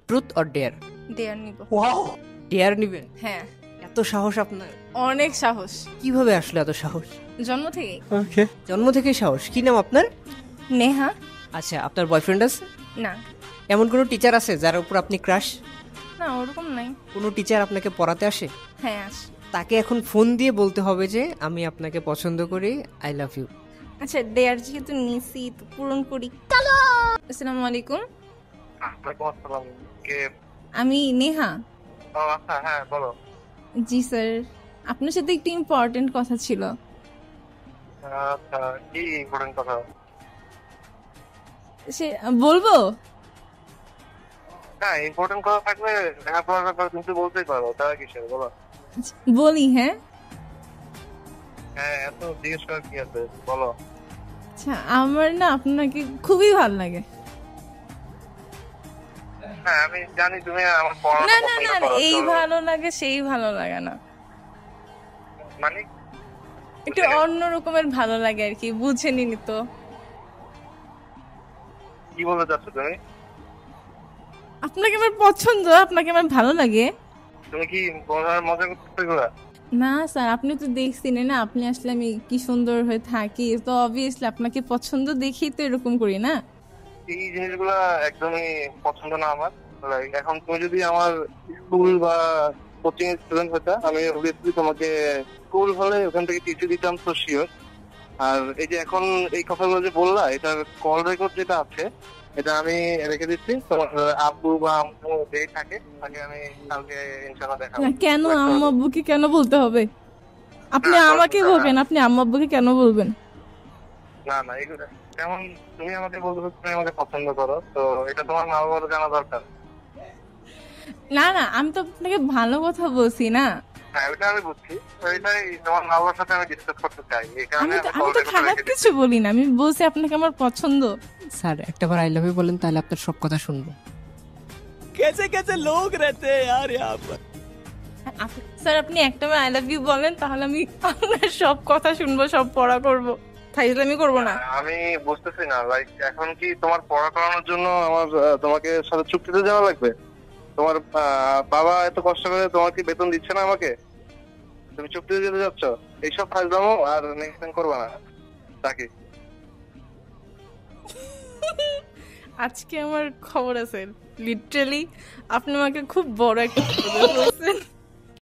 Truth or dare? Dare নিব। Wow, dare নিবেন? হ্যাঁ, এত সাহস আপনার? অনেক সাহস। কিভাবে আসলে এত সাহস? জন্ম থেকেই। ওকে, জন্ম থেকেই সাহস। কি নাম আপনার? নেহা। আচ্ছা, আপনার বয়ফ্রেন্ড আছে? না এমন কোনো টিচার আছে যার উপর আপনি ক্রাশ? না, ওরকম নাই। কোনো টিচার আপনাকে পড়াতে আসে? হ্যাঁ আস। তাকে এখন ফোন দিয়ে বলতে হবে যে আমি আপনাকে পছন্দ করি, আই লাভ ইউ। আচ্ছা, ডেয়ার যেহেতু নিছি তো পূরণ করি। চলো। আসসালামু আলাইকুম। ওয়ালাইকুম আসসালাম। কে? আমি নেহা। ও আচ্ছা, হ্যাঁ বলো। জি স্যার, আপনার সাথে একটু ইম্পর্টেন্ট কথা ছিল। আচ্ছা, কি ইম্পর্টেন্ট কথা? সে বলবো? হ্যাঁ, ইম্পর্টেন্ট কথা থাকলে দেখা করার ব্যাপারে তুমি তো বলতেই পারো, তারা কিসের বলো। বলি হ্যাঁ। হ্যাঁ, এত জিজ্ঞেস করার কি আছে, বলো। আচ্ছা, আমার না আপনাকে খুবই ভালো লাগে। হ্যাঁ, আমি জানি তুমি আমার না পড়ানো না পছন্দ না, করো, এই তো ভালো লাগে সেই ভালো লাগে না, মানে একটু অন্য রকমের ভালো লাগে আর কি, বুঝে নিনি তো। কি বলতে চাচ্ছ তুমি? আপনাকে আমার পছন্দ, আপনাকে আমার ভালো লাগে। তুমি কি বলার মজা করতে গেলা? না স্যার, আপনি তো দেখছেন না, আপনি আসলে আমি কি সুন্দর হয়ে থাকি, তো অবভিয়াসলি আপনাকে পছন্দ দেখেই তো এরকম করি না। এই জিনিসগুলা একদমই পছন্দ না আমার। Like, এখন তুমি যদি আমার স্কুল বা কোচিং এর স্টুডেন্ট হতে, আমি অবভিয়াসলি তোমাকে স্কুল হলে ওখান থেকে টিচি দিতাম তো শিওর। আর এই যে এখন এই কথাগুলো যে বললা, এটার কল রেকর্ড যেটা আছে এটা আমি রেখে দিচ্ছি। তোমার আব্বু বা আম্মু যেই থাকে তাকে আমি কালকে ইনশাআল্লাহ দেখাবো। না, কেন আম্মু আব্বুকে কেন বলতে হবে? আপনি না, আমাকে না, বলবেন, আপনি আম্মু আব্বুকে কেন বলবেন? না না, এগুলো যেমন তুমি আমাকে বলতে তুমি আমাকে পছন্দ করো, তো এটা তোমার মা বাবার জানা দরকার। না না, আমি তো আপনাকে ভালো কথা বলছি না। হ্যাঁ, ওইটা আমি বুঝছি। তো এটাই তোমার মা বাবার সাথে আমি ডিসকাস করতে চাই, এই কারণে আমি আমি তো কল খারাপ রেখে কিছু বলি না, আমি বলছি আপনাকে আমার পছন্দ। স্যার, একটাবার আই লাভ ইউ বলেন, তাহলে আপনার সব কথা শুনবো। कैसे कैसे लोग रहते हैं यार यहाँ पर। স্যার, আপনি একটাবার আই লাভ ইউ বলেন, তাহলে আমি আপনার সব কথা শুনবো, সব পড়া করবো, ফাইজলামি করবো না। আমি বুঝতেছি না, লাইক এখন কি তোমার পড়া করানোর জন্য আমার তোমাকে সাথে চুক্তিতে যাওয়া লাগবে? তোমার বাবা এত কষ্ট করে তোমাকে বেতন দিচ্ছে না আমাকে, তুমি চুক্তিতে যেতে যাচ্ছ? এইসব ফাজলামো আর নেক্সট টাইম করবা না তাকে। আজকে আমার খবর আছে, লিটারালি আপনি আমাকে খুব বড় একটা খবর বলছেন।